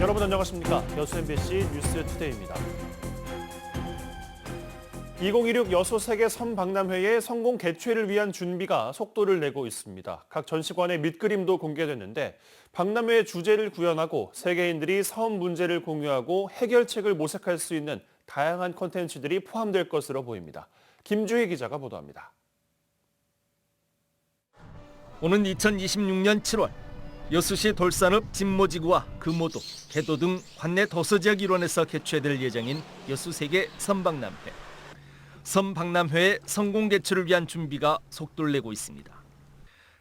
여러분 안녕하십니까? 여수 MBC 뉴스 투데이입니다. 2016 여수 세계 섬박람회의 성공 개최를 위한 준비가 속도를 내고 있습니다. 각 전시관의 밑그림도 공개됐는데 박람회의 주제를 구현하고 세계인들이 섬 문제를 공유하고 해결책을 모색할 수 있는 다양한 콘텐츠들이 포함될 것으로 보입니다. 김주희 기자가 보도합니다. 오는 2026년 7월 여수시 돌산읍 진모지구와 금오도, 개도 등 관내 도서지역 일원에서 개최될 예정인 여수 세계 섬박람회. 섬박람회의 성공 개최를 위한 준비가 속도를 내고 있습니다.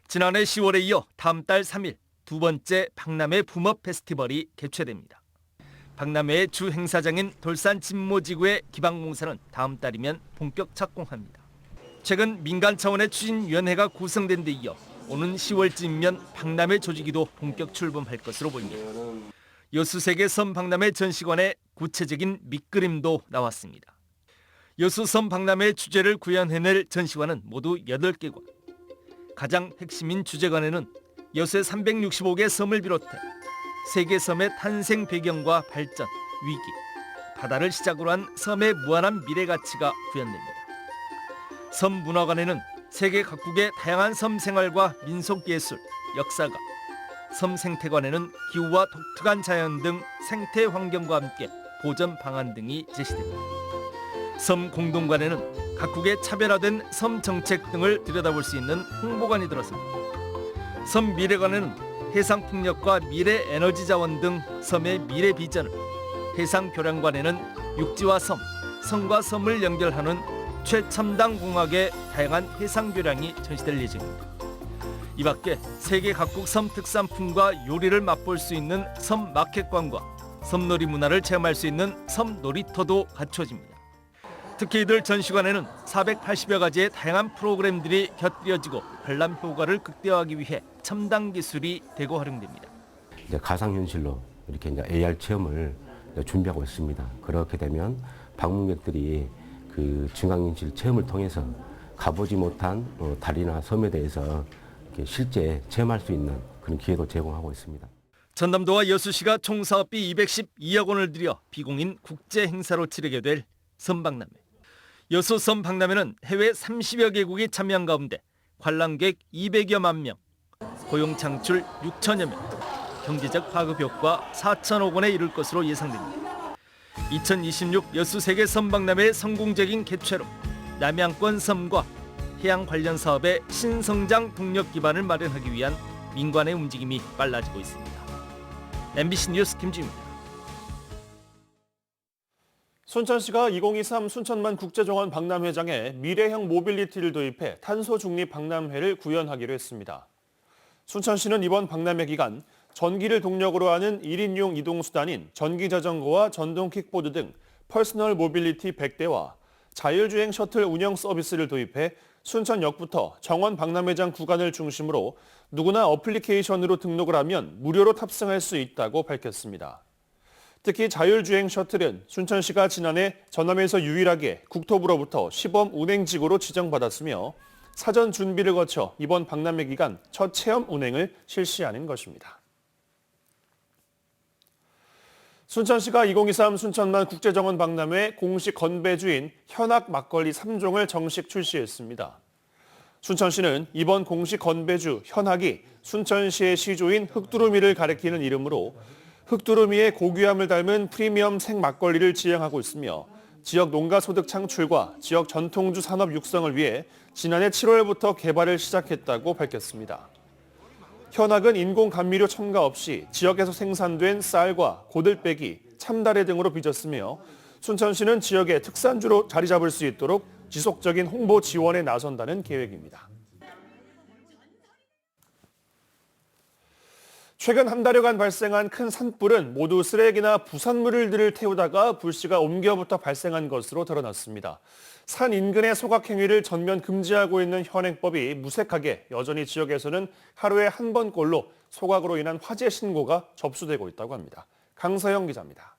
지난해 10월에 이어 다음 달 3일 두 번째 박람회 붐업 페스티벌이 개최됩니다. 박람회의 주 행사장인 돌산 진모지구의 기반공사는 다음 달이면 본격 착공합니다. 최근 민간 차원의 추진위원회가 구성된 데 이어 오는 10월쯤이면 박람회 조직위도 본격 출범할 것으로 보입니다. 여수 세계 섬박람회 전시관의 구체적인 밑그림도 나왔습니다. 여수 섬박람회 주제를 구현해낼 전시관은 모두 8개관. 가장 핵심인 주제관에는 여수의 365개 섬을 비롯해 세계 섬의 탄생 배경과 발전, 위기, 바다를 시작으로 한 섬의 무한한 미래 가치가 구현됩니다. 섬 문화관에는 세계 각국의 다양한 섬 생활과 민속 예술, 역사가, 섬 생태관에는 기후와 독특한 자연 등 생태 환경과 함께 보전 방안 등이 제시됩니다. 섬 공동관에는 각국의 차별화된 섬 정책 등을 들여다볼 수 있는 홍보관이 들어섭니다. 섬 미래관에는 해상 풍력과 미래 에너지 자원 등 섬의 미래 비전을, 해상 교량관에는 육지와 섬, 섬과 섬을 연결하는 최첨단 공학의 다양한 해상 교량이 전시될 예정입니다. 이 밖에 세계 각국 섬 특산품과 요리를 맛볼 수 있는 섬 마켓관과 섬놀이 문화를 체험할 수 있는 섬 놀이터도 갖춰집니다. 특히 이들 전시관에는 480여 가지의 다양한 프로그램들이 곁들여지고 관람 효과를 극대화하기 위해 첨단 기술이 대거 활용됩니다. 가상현실로 이렇게 AR 체험을 준비하고 있습니다. 그렇게 되면 방문객들이 그 증강현실 체험을 통해서 가보지 못한 달이나 섬에 대해서 실제 체험할 수 있는 그런 기회도 제공하고 있습니다. 전남도와 여수시가 총 사업비 212억 원을 들여 비공인 국제 행사로 치르게 될 섬박람회. 여수 섬박람회는 해외 30여 개국이 참여한 가운데 관람객 200여만 명, 고용 창출 6천여 명, 경제적 파급 효과 4천억 원에 이를 것으로 예상됩니다. 2026 여수 세계 섬박람회의 성공적인 개최로 남해안권 섬과 해양 관련 사업의 신성장 동력 기반을 마련하기 위한 민관의 움직임이 빨라지고 있습니다. MBC 뉴스 김주입니다. 순천시가 2023 순천만 국제정원 박람회장에 미래형 모빌리티를 도입해 탄소 중립 박람회를 구현하기로 했습니다. 순천시는 이번 박람회 기간 전기를 동력으로 하는 1인용 이동수단인 전기자전거와 전동 킥보드 등 퍼스널 모빌리티 100대와 자율주행 셔틀 운영 서비스를 도입해 순천역부터 정원 박람회장 구간을 중심으로 누구나 어플리케이션으로 등록을 하면 무료로 탑승할 수 있다고 밝혔습니다. 특히 자율주행 셔틀은 순천시가 지난해 전남에서 유일하게 국토부로부터 시범 운행지구로 지정받았으며 사전 준비를 거쳐 이번 박람회 기간 첫 체험 운행을 실시하는 것입니다. 순천시가 2023 순천만 국제정원 박람회 공식 건배주인 현악 막걸리 3종을 정식 출시했습니다. 순천시는 이번 공식 건배주 현악이 순천시의 시조인 흑두루미를 가리키는 이름으로 흑두루미의 고귀함을 닮은 프리미엄 생막걸리를 지향하고 있으며 지역 농가 소득 창출과 지역 전통주 산업 육성을 위해 지난해 7월부터 개발을 시작했다고 밝혔습니다. 현악은 인공 감미료 첨가 없이 지역에서 생산된 쌀과 고들빼기, 참다래 등으로 빚었으며 순천시는 지역의 특산주로 자리 잡을 수 있도록 지속적인 홍보 지원에 나선다는 계획입니다. 최근 한 달여간 발생한 큰 산불은 모두 쓰레기나 부산물들을 태우다가 불씨가 옮겨부터 발생한 것으로 드러났습니다. 산 인근의 소각 행위를 전면 금지하고 있는 현행법이 무색하게 여전히 지역에서는 하루에 한 번꼴로 소각으로 인한 화재 신고가 접수되고 있다고 합니다. 강서영 기자입니다.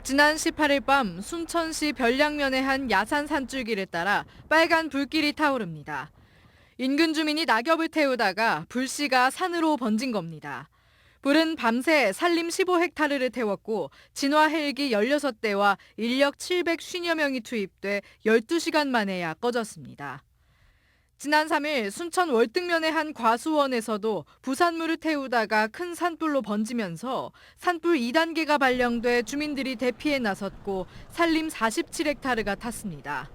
지난 18일 밤 순천시 별량면의 한 야산 산줄기를 따라 빨간 불길이 타오릅니다. 인근 주민이 낙엽을 태우다가 불씨가 산으로 번진 겁니다. 불은 밤새 산림 15헥타르를 태웠고 진화 헬기 16대와 인력 750여 명이 투입돼 12시간 만에야 꺼졌습니다. 지난 3일 순천 월등면의 한 과수원에서도 부산물을 태우다가 큰 산불로 번지면서 산불 2단계가 발령돼 주민들이 대피에 나섰고 산림 47헥타르가 탔습니다.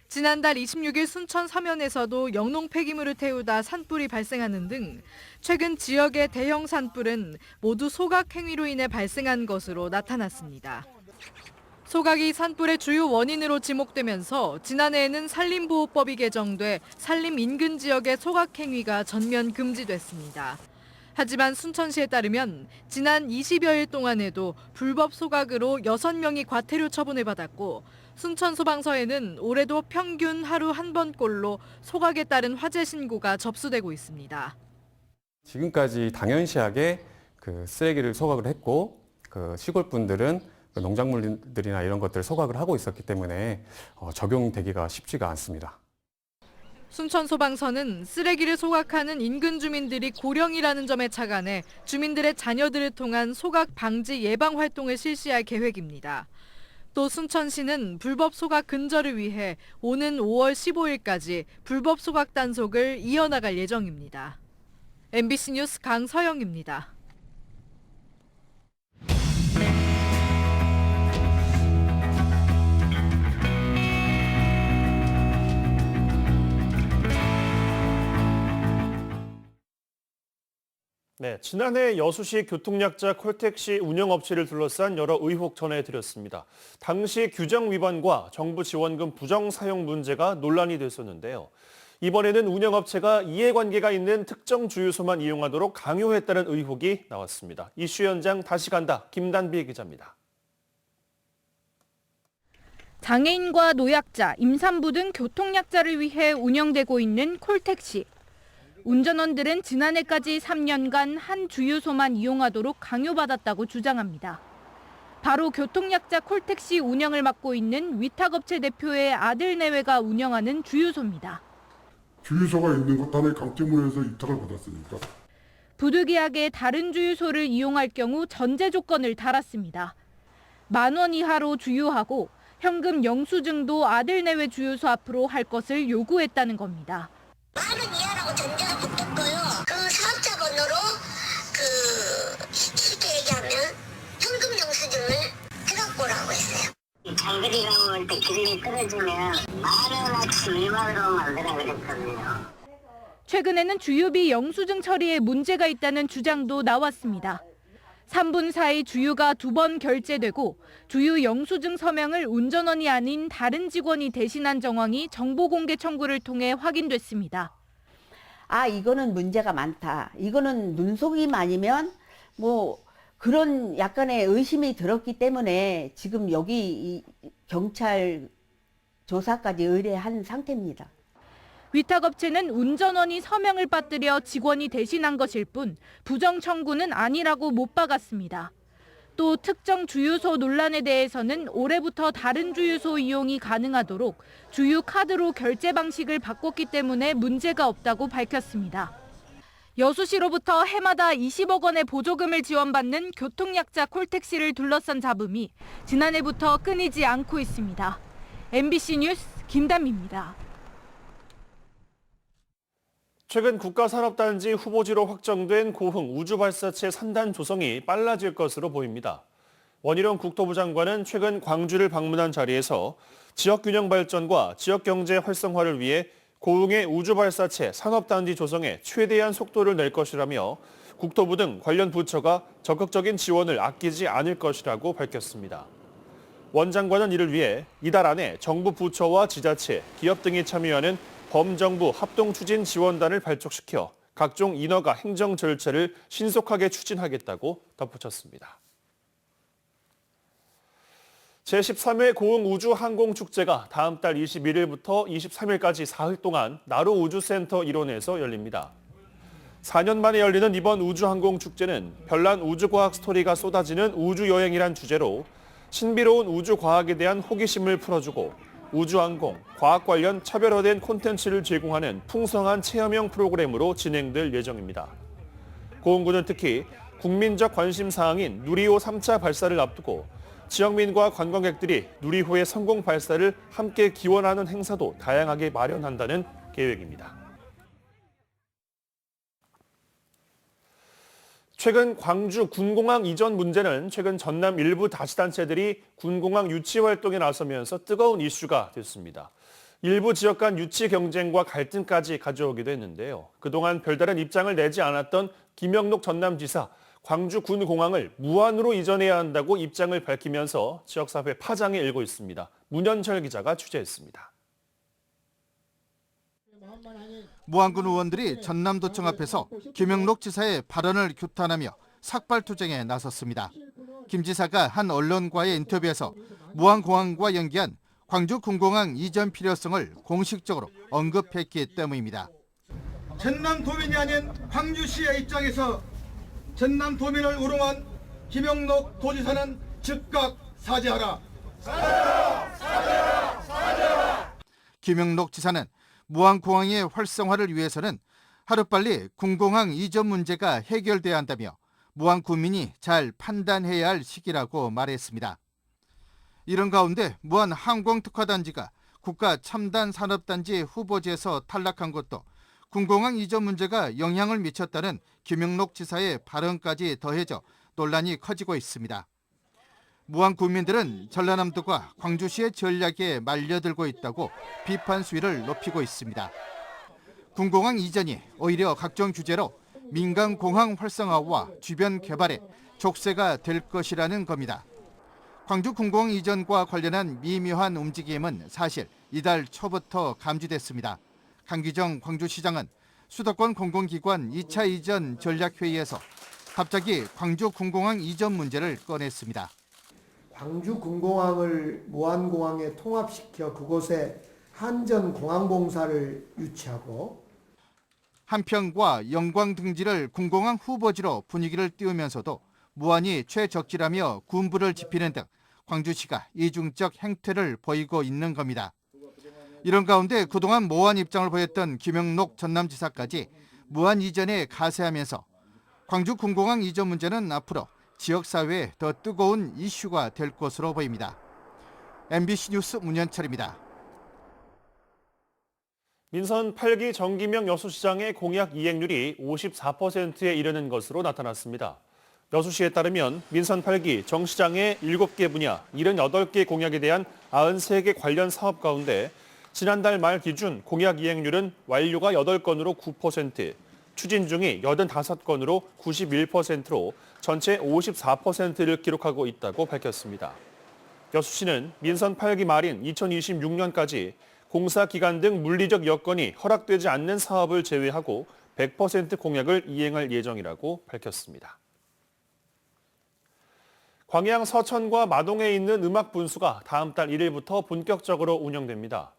지난달 26일 순천 서면에서도 영농 폐기물을 태우다 산불이 발생하는 등 최근 지역의 대형 산불은 모두 소각 행위로 인해 발생한 것으로 나타났습니다. 소각이 산불의 주요 원인으로 지목되면서 지난해에는 산림보호법이 개정돼 산림 인근 지역의 소각 행위가 전면 금지됐습니다. 하지만 순천시에 따르면 지난 20여일 동안에도 불법 소각으로 6명이 과태료 처분을 받았고 순천소방서에는 올해도 평균 하루 한 번꼴로 소각에 따른 화재 신고가 접수되고 있습니다. 지금까지 당연시하게 쓰레기를 소각을 했고 시골 분들은 농작물들이나 이런 것들을 소각을 하고 있었기 때문에 적용되기가 쉽지가 않습니다. 순천소방서는 쓰레기를 소각하는 인근 주민들이 고령이라는 점에 착안해 주민들의 자녀들을 통한 소각 방지 예방 활동을 실시할 계획입니다. 또 순천시는 불법 소각 근절을 위해 오는 5월 15일까지 불법 소각 단속을 이어나갈 예정입니다. MBC 뉴스 강서영입니다. 네, 지난해 여수시 교통약자 콜택시 운영업체를 둘러싼 여러 의혹 전해드렸습니다. 당시 규정 위반과 정부 지원금 부정 사용 문제가 논란이 됐었는데요. 이번에는 운영업체가 이해관계가 있는 특정 주유소만 이용하도록 강요했다는 의혹이 나왔습니다. 이슈 현장 다시 간다. 김단비 기자입니다. 장애인과 노약자, 임산부 등 교통약자를 위해 운영되고 있는 콜택시. 운전원들은 지난해까지 3년간 한 주유소만 이용하도록 강요받았다고 주장합니다. 바로 교통약자 콜택시 운영을 맡고 있는 위탁업체 대표의 아들 내외가 운영하는 주유소입니다. 주유소가 있는 것 하나의 강점으로 해서 위탁을 받았으니까. 부득이하게 다른 주유소를 이용할 경우 전제 조건을 달았습니다. 10,000원 이하로 주유하고 현금 영수증도 아들 내외 주유소 앞으로 할 것을 요구했다는 겁니다. 10,000원 이하라고 전제가 붙었고요. 그 사업자 번호로 쉽게 얘기하면 현금 영수증을 해갖고 오라고 했어요. 장거리 가올 때 기름이 떨어지면 10,000원어치 2만원 만들어 그랬거든요. 최근에는 주유비 영수증 처리에 문제가 있다는 주장도 나왔습니다. 3분 사이 주유가 2번 결제되고 주유 영수증 서명을 운전원이 아닌 다른 직원이 대신한 정황이 정보 공개 청구를 통해 확인됐습니다. 이거는 문제가 많다. 이거는 눈속임 아니면 그런 약간의 의심이 들었기 때문에 지금 여기 경찰 조사까지 의뢰한 상태입니다. 위탁업체는 운전원이 서명을 빠뜨려 직원이 대신한 것일 뿐 부정 청구는 아니라고 못 박았습니다. 또 특정 주유소 논란에 대해서는 올해부터 다른 주유소 이용이 가능하도록 주유 카드로 결제 방식을 바꿨기 때문에 문제가 없다고 밝혔습니다. 여수시로부터 해마다 20억 원의 보조금을 지원받는 교통약자 콜택시를 둘러싼 잡음이 지난해부터 끊이지 않고 있습니다. MBC 뉴스 김담입니다. 최근 국가산업단지 후보지로 확정된 고흥 우주발사체 산단 조성이 빨라질 것으로 보입니다. 원희룡 국토부 장관은 최근 광주를 방문한 자리에서 지역균형 발전과 지역경제 활성화를 위해 고흥의 우주발사체 산업단지 조성에 최대한 속도를 낼 것이라며 국토부 등 관련 부처가 적극적인 지원을 아끼지 않을 것이라고 밝혔습니다. 원 장관은 이를 위해 이달 안에 정부 부처와 지자체, 기업 등이 참여하는 범정부 합동추진지원단을 발족시켜 각종 인허가 행정 절차를 신속하게 추진하겠다고 덧붙였습니다. 제13회 고흥우주항공축제가 다음 달 21일부터 23일까지 사흘 동안 나로 우주센터 일원에서 열립니다. 4년 만에 열리는 이번 우주항공축제는 별난 우주과학 스토리가 쏟아지는 우주여행이란 주제로 신비로운 우주과학에 대한 호기심을 풀어주고 우주항공, 과학 관련 차별화된 콘텐츠를 제공하는 풍성한 체험형 프로그램으로 진행될 예정입니다. 고흥구는 특히 국민적 관심 사항인 누리호 3차 발사를 앞두고 지역민과 관광객들이 누리호의 성공 발사를 함께 기원하는 행사도 다양하게 마련한다는 계획입니다. 최근 광주 군공항 이전 문제는 최근 전남 일부 다시단체들이 군공항 유치 활동에 나서면서 뜨거운 이슈가 됐습니다. 일부 지역 간 유치 경쟁과 갈등까지 가져오기도 했는데요. 그동안 별다른 입장을 내지 않았던 김영록 전남지사, 광주 군공항을 무한으로 이전해야 한다고 입장을 밝히면서 지역사회 파장이 일고 있습니다. 문현철 기자가 취재했습니다. 무안군 의원들이 전남도청 앞에서 김영록 지사의 발언을 규탄하며 삭발투쟁에 나섰습니다. 김 지사가 한 언론과의 인터뷰에서 무안공항과 연계한 광주 군공항 이전 필요성을 공식적으로 언급했기 때문입니다. 전남도민이 아닌 광주시의 입장에서 전남도민을 우롱한 김영록 도지사는 즉각 사죄하라. 사죄하라. 김영록 지사는 무안공항의 활성화를 위해서는 하루빨리 군공항 이전 문제가 해결돼야 한다며 무안 군민이 잘 판단해야 할 시기라고 말했습니다. 이런 가운데 무안 항공특화단지가 국가첨단산업단지 후보지에서 탈락한 것도 군공항 이전 문제가 영향을 미쳤다는 김영록 지사의 발언까지 더해져 논란이 커지고 있습니다. 무안 군민들은 전라남도가 광주시의 전략에 말려들고 있다고 비판 수위를 높이고 있습니다. 군공항 이전이 오히려 각종 규제로 민간 공항 활성화와 주변 개발에 족쇄가 될 것이라는 겁니다. 광주 군공항 이전과 관련한 미묘한 움직임은 사실 이달 초부터 감지됐습니다. 강기정 광주시장은 수도권 공공기관 2차 이전 전략회의에서 갑자기 광주 군공항 이전 문제를 꺼냈습니다. 광주 군공항을 무안공항에 통합시켜 그곳에 한전공항공사를 유치하고 한평과 영광 등지를 군공항 후보지로 분위기를 띄우면서도 무안이 최적지라며 군부를 지피는 등 광주시가 이중적 행태를 보이고 있는 겁니다. 이런 가운데 그동안 모호한 입장을 보였던 김영록 전남지사까지 무안 이전에 가세하면서 광주 군공항 이전 문제는 앞으로 지역사회에 더 뜨거운 이슈가 될 것으로 보입니다. MBC 뉴스 문현철입니다. 민선 8기 정기명 여수시장의 공약 이행률이 54%에 이르는 것으로 나타났습니다. 여수시에 따르면 민선 8기 정 시장의 7개 분야 78개 공약에 대한 93개 관련 사업 가운데 지난달 말 기준 공약 이행률은 완료가 8건으로 9%, 추진 중이 85건으로 91%로 전체 54%를 기록하고 있다고 밝혔습니다. 여수시는 민선 8기 말인 2026년까지 공사 기간 등 물리적 여건이 허락되지 않는 사업을 제외하고 100% 공약을 이행할 예정이라고 밝혔습니다. 광양 서천과 마동에 있는 음악분수가 다음 달 1일부터 본격적으로 운영됩니다.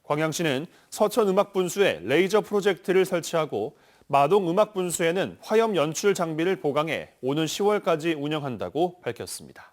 광양시는 서천 음악분수에 레이저 프로젝트를 설치하고 마동 음악분수에는 화염 연출 장비를 보강해 오는 10월까지 운영한다고 밝혔습니다.